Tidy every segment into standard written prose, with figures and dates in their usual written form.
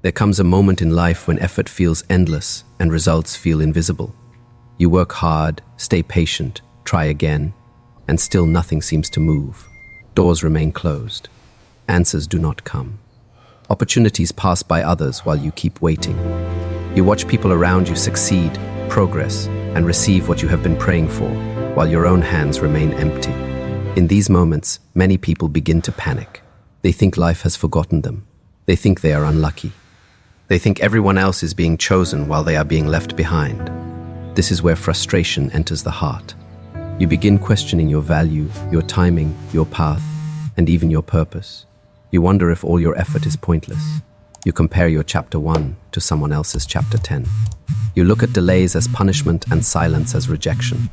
There comes a moment in life when effort feels endless and results feel invisible. You work hard, stay patient, try again, and still nothing seems to move. Doors remain closed. Answers do not come. Opportunities pass by others while you keep waiting. You watch people around you succeed, progress, and receive what you have been praying for, while your own hands remain empty. In these moments, many people begin to panic. They think life has forgotten them. They think they are unlucky. They think everyone else is being chosen while they are being left behind. This is where frustration enters the heart. You begin questioning your value, your timing, your path, and even your purpose. You wonder if all your effort is pointless. You compare your chapter 1 to someone else's chapter 10. You look at delays as punishment and silence as rejection.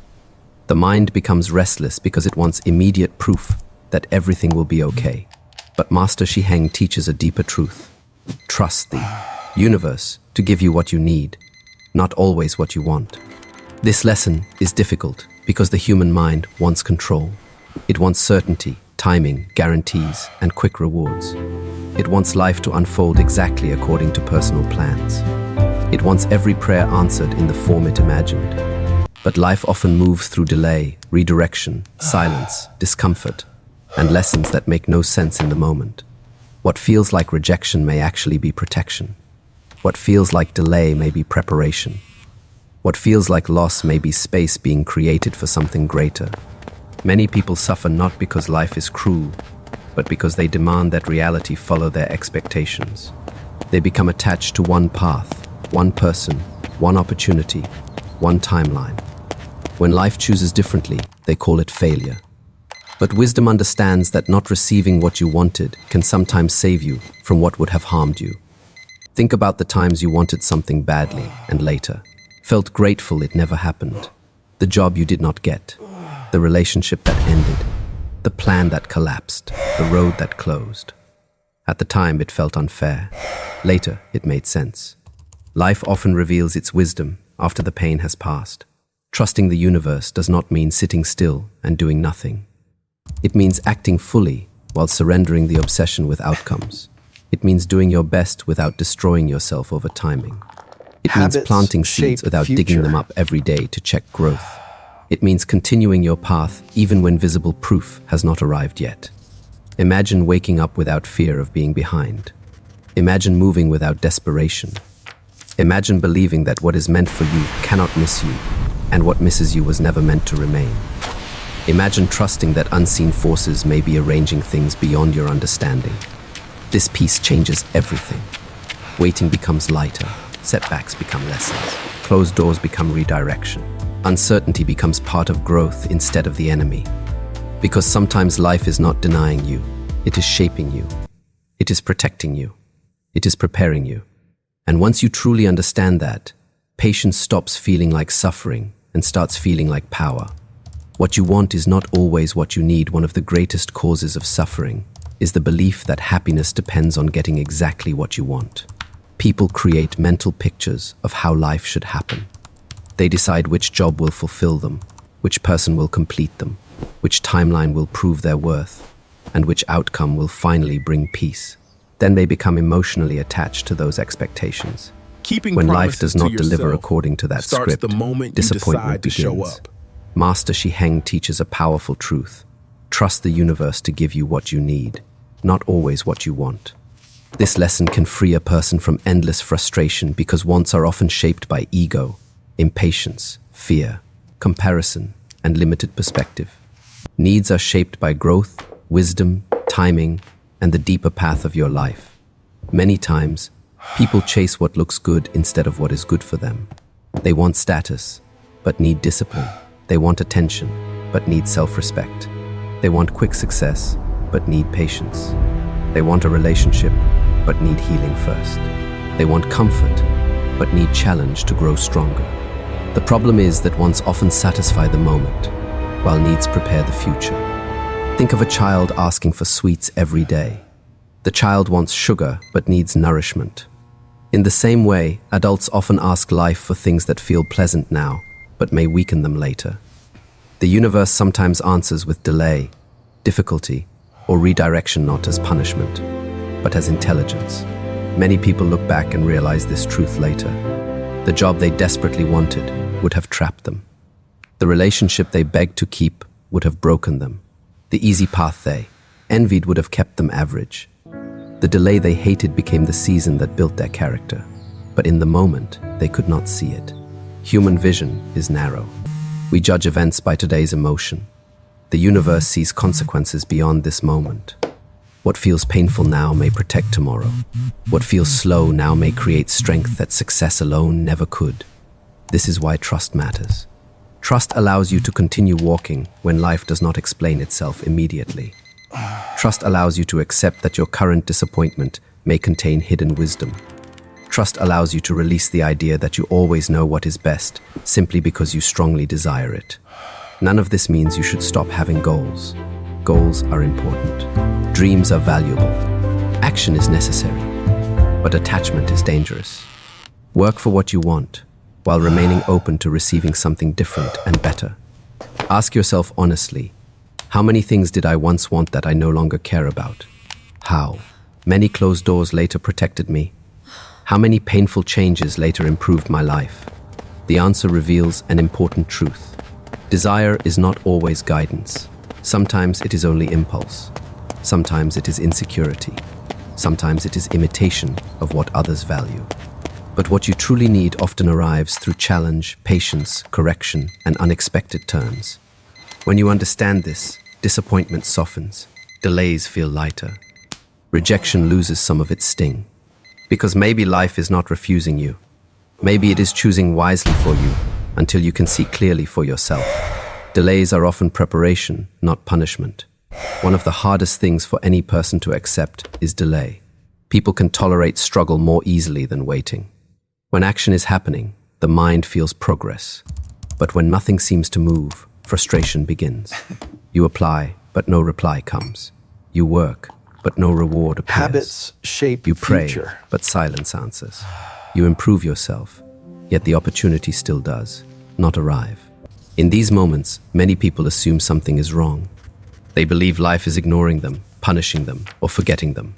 The mind becomes restless because it wants immediate proof that everything will be okay. But Master Shi Heng teaches a deeper truth. Trust the universe to give you what you need, not always what you want. This lesson is difficult because the human mind wants control. It wants certainty, timing, guarantees, and quick rewards. It wants life to unfold exactly according to personal plans. It wants every prayer answered in the form it imagined. But life often moves through delay, redirection, silence, discomfort, and lessons that make no sense in the moment. What feels like rejection may actually be protection. What feels like delay may be preparation. What feels like loss may be space being created for something greater. Many people suffer not because life is cruel, but because they demand that reality follow their expectations. They become attached to one path, one person, one opportunity, one timeline. When life chooses differently, they call it failure. But wisdom understands that not receiving what you wanted can sometimes save you from what would have harmed you. Think about the times you wanted something badly and later felt grateful it never happened. The job you did not get, the relationship that ended, the plan that collapsed, the road that closed. At the time, it felt unfair. Later, it made sense. Life often reveals its wisdom after the pain has passed. Trusting the universe does not mean sitting still and doing nothing. It means acting fully while surrendering the obsession with outcomes. It means doing your best without destroying yourself over timing. It means planting seeds without digging them up every day to check growth. It means continuing your path even when visible proof has not arrived yet. Imagine waking up without fear of being behind. Imagine moving without desperation. Imagine believing that what is meant for you cannot miss you, and what misses you was never meant to remain. Imagine trusting that unseen forces may be arranging things beyond your understanding. This peace changes everything. Waiting becomes lighter. Setbacks become lessons. Closed doors become redirection. Uncertainty becomes part of growth instead of the enemy. Because sometimes life is not denying you. It is shaping you. It is protecting you. It is preparing you. And once you truly understand that, patience stops feeling like suffering and starts feeling like power. What you want is not always what you need. One of the greatest causes of suffering is the belief that happiness depends on getting exactly what you want. People create mental pictures of how life should happen. They decide which job will fulfill them, which person will complete them, which timeline will prove their worth, and which outcome will finally bring peace. Then they become emotionally attached to those expectations. When life does not deliver according to that script, disappointment begins. Master Shi Heng teaches a powerful truth. Trust the universe to give you what you need, not always what you want. This lesson can free a person from endless frustration because wants are often shaped by ego, impatience, fear, comparison, and limited perspective. Needs are shaped by growth, wisdom, timing, and the deeper path of your life. Many times, people chase what looks good instead of what is good for them. They want status, but need discipline. They want attention, but need self-respect. They want quick success, but need patience. They want a relationship, but need healing first. They want comfort, but need challenge to grow stronger. The problem is that wants often satisfy the moment, while needs prepare the future. Think of a child asking for sweets every day. The child wants sugar, but needs nourishment. In the same way, adults often ask life for things that feel pleasant now, but may weaken them later. The universe sometimes answers with delay, difficulty, or redirection, not as punishment, but as intelligence. Many people look back and realize this truth later. The job they desperately wanted would have trapped them. The relationship they begged to keep would have broken them. The easy path they envied would have kept them average. The delay they hated became the season that built their character. But in the moment, they could not see it. Human vision is narrow. We judge events by today's emotion. The universe sees consequences beyond this moment. What feels painful now may protect tomorrow. What feels slow now may create strength that success alone never could. This is why trust matters. Trust allows you to continue walking when life does not explain itself immediately. Trust allows you to accept that your current disappointment may contain hidden wisdom. Trust allows you to release the idea that you always know what is best simply because you strongly desire it. None of this means you should stop having goals. Goals are important. Dreams are valuable. Action is necessary. But attachment is dangerous. Work for what you want, while remaining open to receiving something different and better. Ask yourself honestly, how many things did I once want that I no longer care about? How many closed doors later protected me? How many painful changes later improved my life? The answer reveals an important truth. Desire is not always guidance. Sometimes it is only impulse. Sometimes it is insecurity. Sometimes it is imitation of what others value. But what you truly need often arrives through challenge, patience, correction, and unexpected turns. When you understand this, disappointment softens, delays feel lighter. Rejection loses some of its sting. Because maybe life is not refusing you. Maybe it is choosing wisely for you until you can see clearly for yourself. Delays are often preparation, not punishment. One of the hardest things for any person to accept is delay. People can tolerate struggle more easily than waiting. When action is happening, the mind feels progress. But when nothing seems to move, frustration begins. You apply, but no reply comes. You work, but no reward appears. Habits shape You pray, future. but silence answers. You improve yourself, yet the opportunity still does not arrive. In these moments, many people assume something is wrong. They believe life is ignoring them, punishing them, or forgetting them.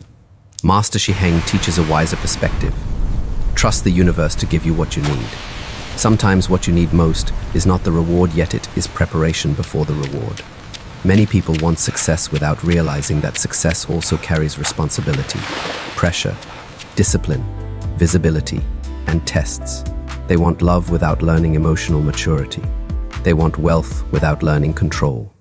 Master Shi Heng teaches a wiser perspective. Trust the universe to give you what you need. Sometimes what you need most is not the reward, yet it is preparation before the reward. Many people want success without realizing that success also carries responsibility, pressure, discipline, visibility, and tests. They want love without learning emotional maturity. They want wealth without learning control.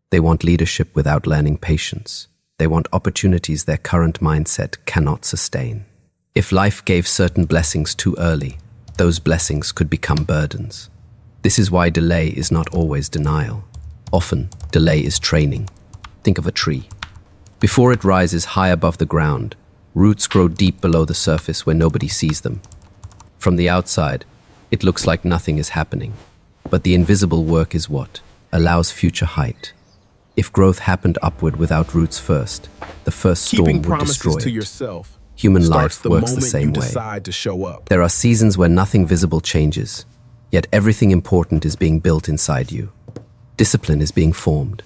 They want leadership without learning patience. They want opportunities their current mindset cannot sustain. If life gave certain blessings too early, those blessings could become burdens. This is why delay is not always denial. Often, delay is training. Think of a tree. Before it rises high above the ground, roots grow deep below the surface where nobody sees them. From the outside, it looks like nothing is happening. But the invisible work is what allows future height. If growth happened upward without roots first, the first storm would destroy to it. yourself Human starts life the works the moment same you way. decide to show up. There are seasons where nothing visible changes, yet everything important is being built inside you. Discipline is being formed.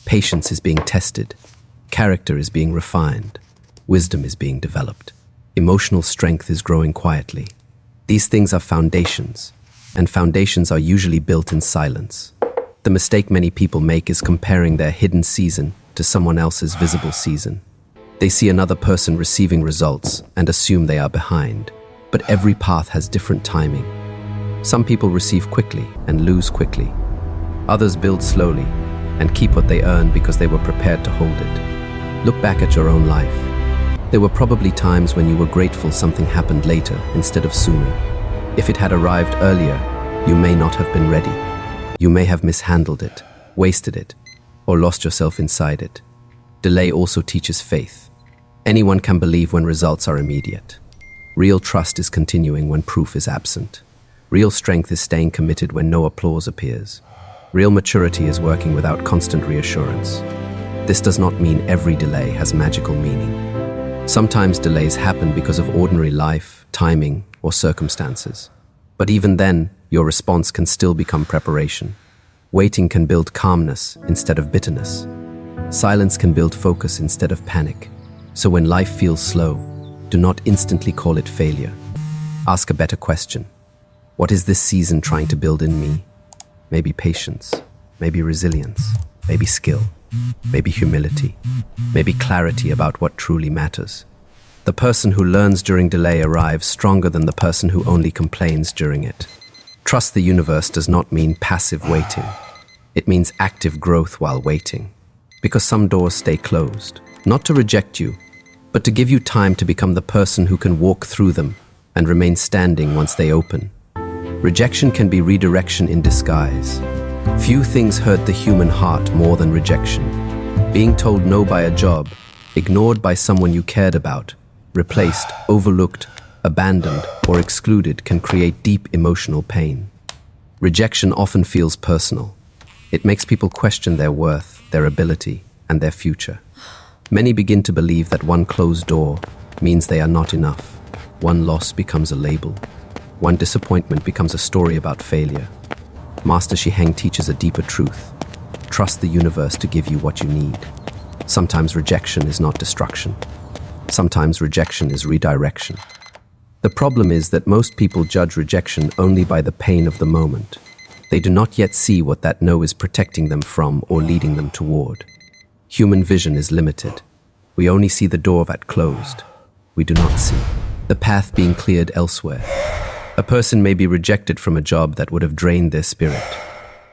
Patience is being tested. Character is being refined. Wisdom is being developed. Emotional strength is growing quietly. These things are foundations, and foundations are usually built in silence. The mistake many people make is comparing their hidden season to someone else's visible season. They see another person receiving results and assume they are behind, but every path has different timing. Some people receive quickly and lose quickly. Others build slowly and keep what they earn because they were prepared to hold it. Look back at your own life. There were probably times when you were grateful something happened later instead of sooner. If it had arrived earlier, you may not have been ready. You may have mishandled it, wasted it, or lost yourself inside it. Delay also teaches faith. Anyone can believe when results are immediate. Real trust is continuing when proof is absent. Real strength is staying committed when no applause appears. Real maturity is working without constant reassurance. This does not mean every delay has magical meaning. Sometimes delays happen because of ordinary life, timing, or circumstances. But even then, your response can still become preparation. Waiting can build calmness instead of bitterness. Silence can build focus instead of panic. So when life feels slow, do not instantly call it failure. Ask a better question. What is this season trying to build in me? Maybe patience, maybe resilience, maybe skill, maybe humility, maybe clarity about what truly matters. The person who learns during delay arrives stronger than the person who only complains during it. Trust the universe does not mean passive waiting. It means active growth while waiting. Because some doors stay closed, not to reject you, but to give you time to become the person who can walk through them and remain standing once they open. Rejection can be redirection in disguise. Few things hurt the human heart more than rejection. Being told no by a job, ignored by someone you cared about, replaced, overlooked, abandoned, or excluded can create deep emotional pain. Rejection often feels personal. It makes people question their worth, their ability, and their future. Many begin to believe that one closed door means they are not enough. One loss becomes a label. One disappointment becomes a story about failure. Master Shi Heng teaches a deeper truth. Trust the universe to give you what you need. Sometimes rejection is not destruction. Sometimes rejection is redirection. The problem is that most people judge rejection only by the pain of the moment. They do not yet see what that no is protecting them from or leading them toward. Human vision is limited. We only see the door that closed. We do not see the path being cleared elsewhere. A person may be rejected from a job that would have drained their spirit.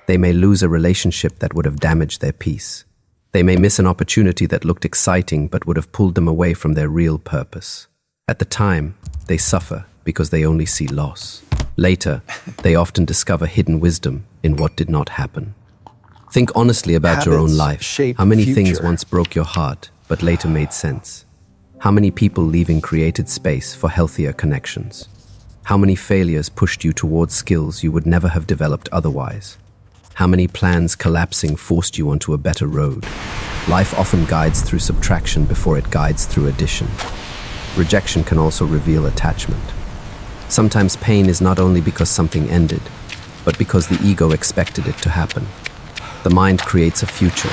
They may lose a relationship that would have damaged their peace. They may miss an opportunity that looked exciting but would have pulled them away from their real purpose. At the time, they suffer because they only see loss. Later, they often discover hidden wisdom in what did not happen. Think honestly about your own life. How many things once broke your heart but later made sense? How many people leaving created space for healthier connections? How many failures pushed you towards skills you would never have developed otherwise? How many plans collapsing forced you onto a better road? Life often guides through subtraction before it guides through addition. Rejection can also reveal attachment. Sometimes pain is not only because something ended, but because the ego expected it to happen. The mind creates a future,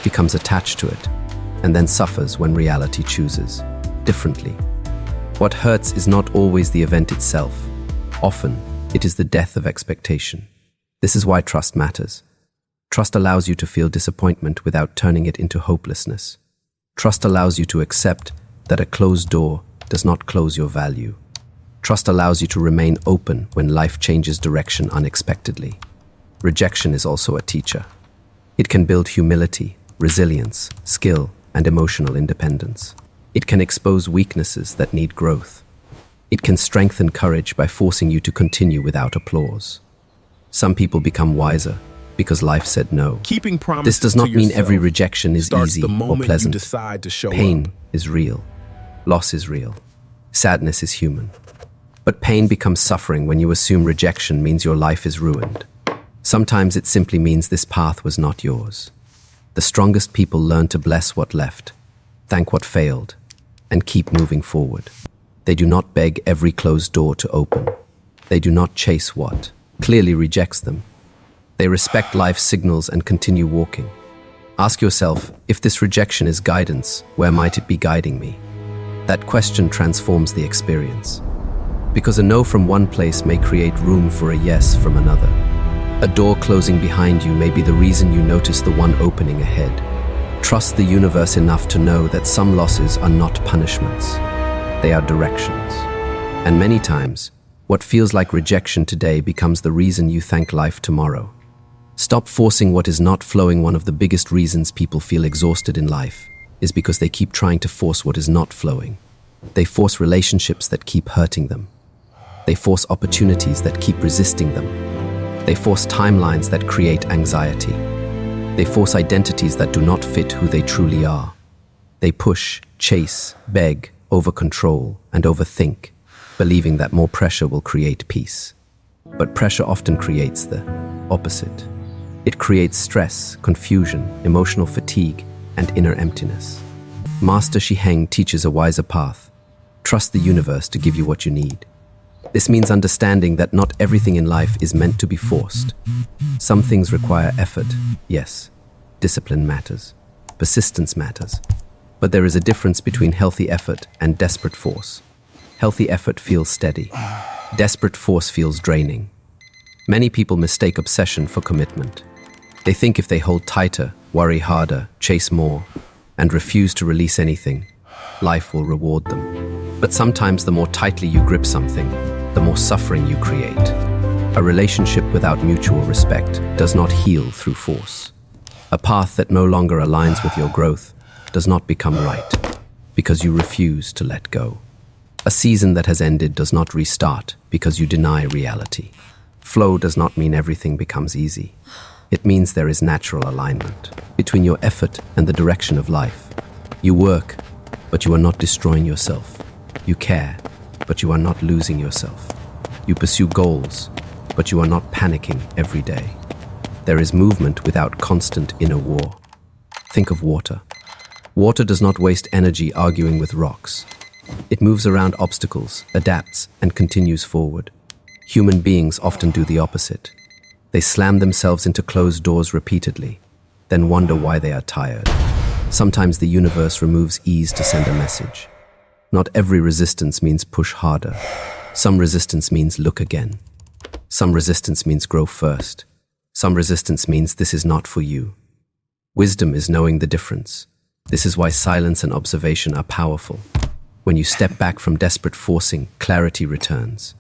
becomes attached to it, and then suffers when reality chooses differently. What hurts is not always the event itself. Often, it is the death of expectation. This is why trust matters. Trust allows you to feel disappointment without turning it into hopelessness. Trust allows you to accept that a closed door does not close your value. Trust allows you to remain open when life changes direction unexpectedly. Rejection is also a teacher. It can build humility, resilience, skill, and emotional independence. It can expose weaknesses that need growth. It can strengthen courage by forcing you to continue without applause. Some people become wiser because life said no. This does not mean every rejection is easy or pleasant. Pain is real. Loss is real. Sadness is human. But pain becomes suffering when you assume rejection means your life is ruined. Sometimes it simply means this path was not yours. The strongest people learn to bless what left, thank what failed, and keep moving forward. They do not beg every closed door to open. They do not chase what clearly rejects them. They respect life's signals and continue walking. Ask yourself, if this rejection is guidance, where might it be guiding me? That question transforms the experience. Because a no from one place may create room for a yes from another. A door closing behind you may be the reason you notice the one opening ahead. Trust the universe enough to know that some losses are not punishments. They are directions. And many times, what feels like rejection today becomes the reason you thank life tomorrow. Stop forcing what is not flowing. One of the biggest reasons people feel exhausted in life is because they keep trying to force what is not flowing. They force relationships that keep hurting them. They force opportunities that keep resisting them. They force timelines that create anxiety. They force identities that do not fit who they truly are. They push, chase, beg, over-control, and overthink, believing that more pressure will create peace. But pressure often creates the opposite. It creates stress, confusion, emotional fatigue, and inner emptiness. Master Shi Heng teaches a wiser path. Trust the universe to give you what you need. This means understanding that not everything in life is meant to be forced. Some things require effort, yes. Discipline matters. Persistence matters. But there is a difference between healthy effort and desperate force. Healthy effort feels steady. Desperate force feels draining. Many people mistake obsession for commitment. They think if they hold tighter, worry harder, chase more, and refuse to release anything, life will reward them. But sometimes the more tightly you grip something, the more suffering you create. A relationship without mutual respect does not heal through force. A path that no longer aligns with your growth does not become right because you refuse to let go. A season that has ended does not restart because you deny reality. Flow does not mean everything becomes easy. It means there is natural alignment between your effort and the direction of life. You work, but you are not destroying yourself. You care, but you are not losing yourself. You pursue goals, but you are not panicking every day. There is movement without constant inner war. Think of water. Water does not waste energy arguing with rocks. It moves around obstacles, adapts, and continues forward. Human beings often do the opposite. They slam themselves into closed doors repeatedly, then wonder why they are tired. Sometimes the universe removes ease to send a message. Not every resistance means push harder. Some resistance means look again. Some resistance means grow first. Some resistance means this is not for you. Wisdom is knowing the difference. This is why silence and observation are powerful. When you step back from desperate forcing, clarity returns.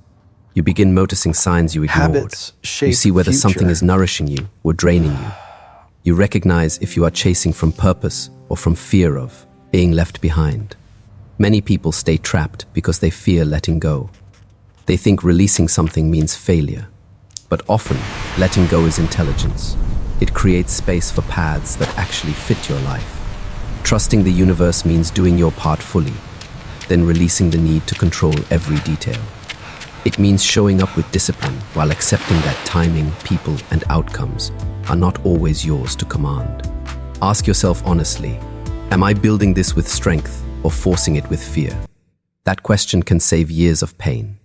You begin noticing signs you ignored. Habits shape You see whether future. something is nourishing you or draining you. You recognize if you are chasing from purpose or from fear of being left behind. Many people stay trapped because they fear letting go. They think releasing something means failure. But often, letting go is intelligence. It creates space for paths that actually fit your life. Trusting the universe means doing your part fully, then releasing the need to control every detail. It means showing up with discipline while accepting that timing, people, and outcomes are not always yours to command. Ask yourself honestly, am I building this with strength or forcing it with fear? That question can save years of pain.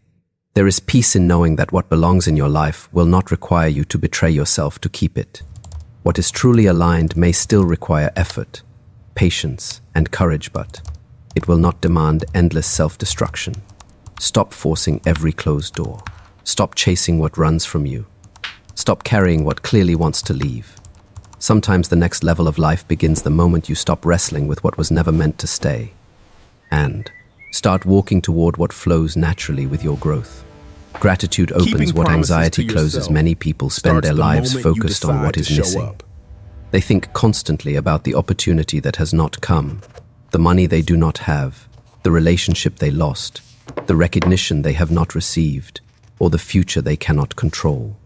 There is peace in knowing that what belongs in your life will not require you to betray yourself to keep it. What is truly aligned may still require effort, patience, and courage, but it will not demand endless self-destruction. Stop forcing every closed door. Stop chasing what runs from you. Stop carrying what clearly wants to leave. Sometimes the next level of life begins the moment you stop wrestling with what was never meant to stay. And start walking toward what flows naturally with your growth. Gratitude opens Keeping what promises anxiety to closes. yourself Many people spend starts their the lives moment you focused on decide what to is show missing. up. They think constantly about the opportunity that has not come, the money they do not have, the relationship they lost, the recognition they have not received, or the future they cannot control.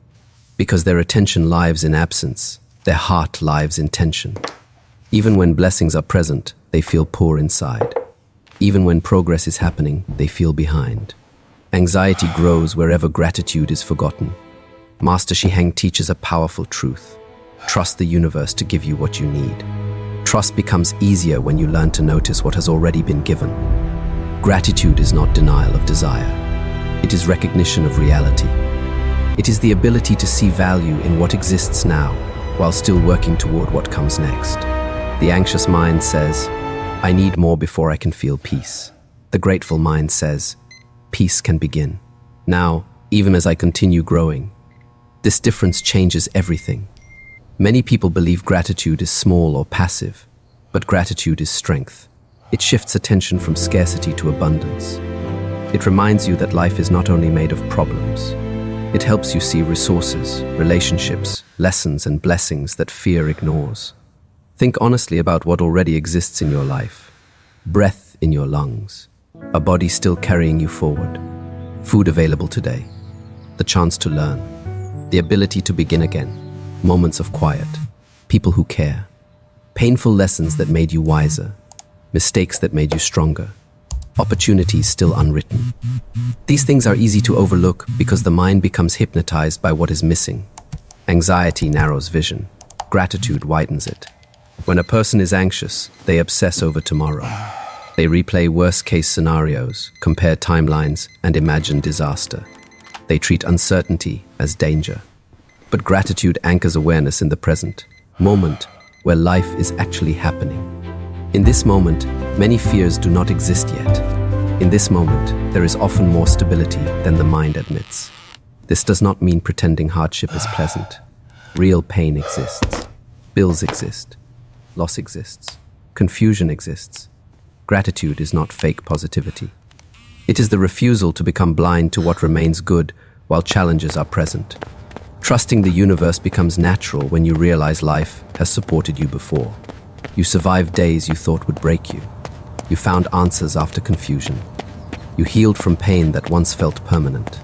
Because their attention lives in absence, their heart lives in tension. Even when blessings are present, they feel poor inside. Even when progress is happening, they feel behind. Anxiety grows wherever gratitude is forgotten. Master Shi Heng teaches a powerful truth. Trust the universe to give you what you need. Trust becomes easier when you learn to notice what has already been given. Gratitude is not denial of desire. It is recognition of reality. It is the ability to see value in what exists now, while still working toward what comes next. The anxious mind says, I need more before I can feel peace. The grateful mind says, peace can begin. Now, even as I continue growing, this difference changes everything. Many people believe gratitude is small or passive, but gratitude is strength. It shifts attention from scarcity to abundance. It reminds you that life is not only made of problems. It helps you see resources, relationships, lessons, and blessings that fear ignores. Think honestly about what already exists in your life. Breath in your lungs, a body still carrying you forward, food available today, the chance to learn, the ability to begin again, moments of quiet, people who care, painful lessons that made you wiser, mistakes that made you stronger, opportunities still unwritten. These things are easy to overlook because the mind becomes hypnotized by what is missing. Anxiety narrows vision. Gratitude widens it. When a person is anxious, they obsess over tomorrow. They replay worst-case scenarios, compare timelines, and imagine disaster. They treat uncertainty as danger. But gratitude anchors awareness in the present moment where life is actually happening. In this moment, many fears do not exist yet. In this moment, there is often more stability than the mind admits. This does not mean pretending hardship is pleasant. Real pain exists. Bills exist. Loss exists. Confusion exists. Gratitude is not fake positivity. It is the refusal to become blind to what remains good while challenges are present. Trusting the universe becomes natural when you realize life has supported you before. You survived days you thought would break you. You found answers after confusion. You healed from pain that once felt permanent.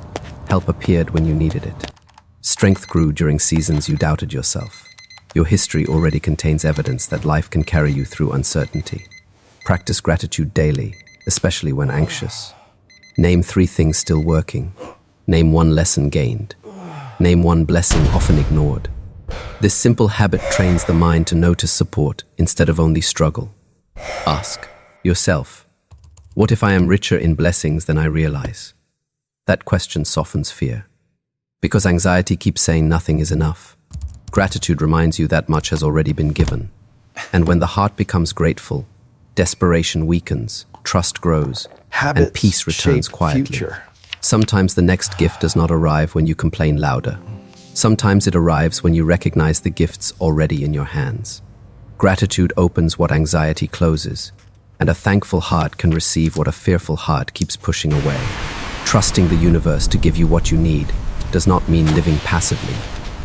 Help appeared when you needed it. Strength grew during seasons you doubted yourself. Your history already contains evidence that life can carry you through uncertainty. Practice gratitude daily, especially when anxious. Name 3 things still working. Name 1 lesson gained. Name 1 blessing often ignored. This simple habit trains the mind to notice support instead of only struggle. Ask yourself, what if I am richer in blessings than I realize? That question softens fear. Because anxiety keeps saying nothing is enough. Gratitude reminds you that much has already been given. And when the heart becomes grateful, desperation weakens, trust grows, and peace returns quietly. Sometimes the next gift does not arrive when you complain louder. Sometimes it arrives when you recognize the gifts already in your hands. Gratitude opens what anxiety closes, and a thankful heart can receive what a fearful heart keeps pushing away. Trusting the universe to give you what you need does not mean living passively,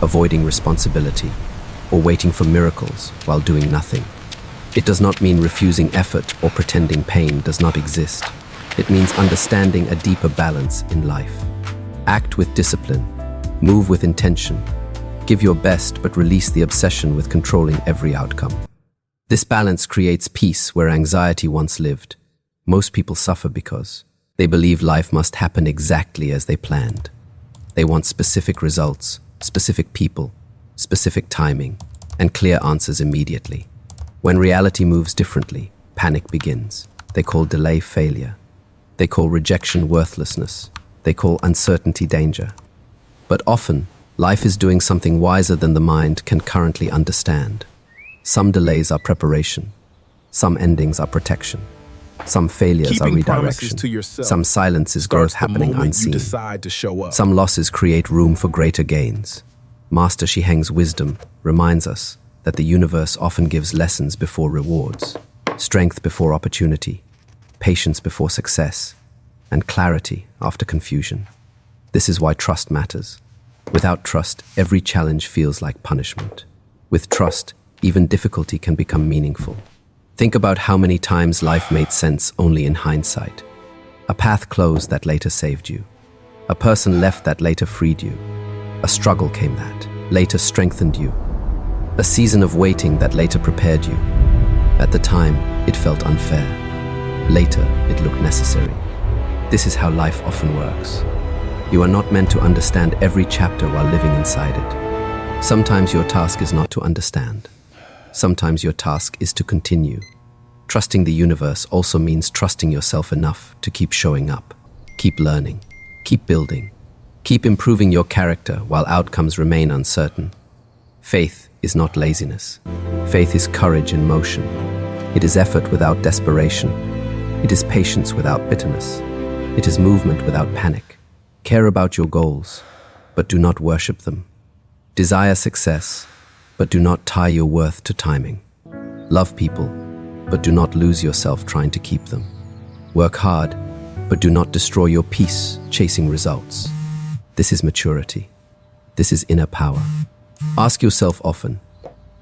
avoiding responsibility, or waiting for miracles while doing nothing. It does not mean refusing effort or pretending pain does not exist. It means understanding a deeper balance in life. Act with discipline, move with intention, give your best but release the obsession with controlling every outcome. This balance creates peace where anxiety once lived. Most people suffer because they believe life must happen exactly as they planned. They want specific results, specific people, specific timing, and clear answers immediately. When reality moves differently, panic begins. They call delay failure. They call rejection worthlessness. They call uncertainty danger. But often, life is doing something wiser than the mind can currently understand. Some delays are preparation. Some endings are protection. Some failures are redirection. Some silence is growth happening unseen. Some losses create room for greater gains. Master Shi Heng's wisdom reminds us that the universe often gives lessons before rewards, strength before opportunity, patience before success, and clarity after confusion. This is why trust matters. Without trust, every challenge feels like punishment. With trust, even difficulty can become meaningful. Think about how many times life made sense only in hindsight. A path closed that later saved you. A person left that later freed you. A struggle came that later strengthened you. A season of waiting that later prepared you. At the time, it felt unfair. Later, it looked necessary. This is how life often works. You are not meant to understand every chapter while living inside it. Sometimes your task is not to understand. Sometimes your task is to continue. Trusting the universe also means trusting yourself enough to keep showing up, keep learning, keep building, keep improving your character while outcomes remain uncertain. Faith is not laziness. Faith is courage in motion. It is effort without desperation. It is patience without bitterness. It is movement without panic. Care about your goals, but do not worship them. Desire success, but do not tie your worth to timing. Love people, but do not lose yourself trying to keep them. Work hard, but do not destroy your peace chasing results. This is maturity. This is inner power. Ask yourself often,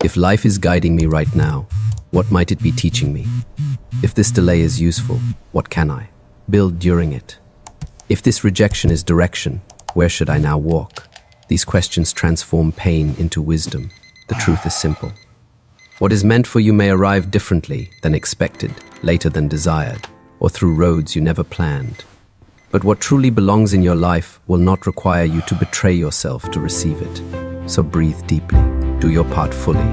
if life is guiding me right now, what might it be teaching me? If this delay is useful, what can I build during it? If this rejection is direction, where should I now walk? These questions transform pain into wisdom. The truth is simple. What is meant for you may arrive differently than expected, later than desired, or through roads you never planned. But what truly belongs in your life will not require you to betray yourself to receive it. So breathe deeply, do your part fully.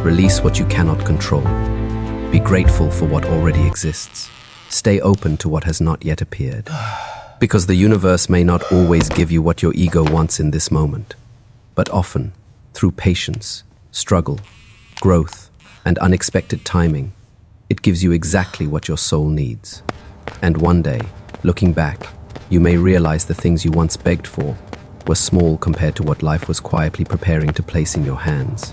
Release what you cannot control. Be grateful for what already exists. Stay open to what has not yet appeared. Because the universe may not always give you what your ego wants in this moment, but often, through patience, struggle, growth, and unexpected timing, it gives you exactly what your soul needs. And one day, looking back, you may realize the things you once begged for were small compared to what life was quietly preparing to place in your hands.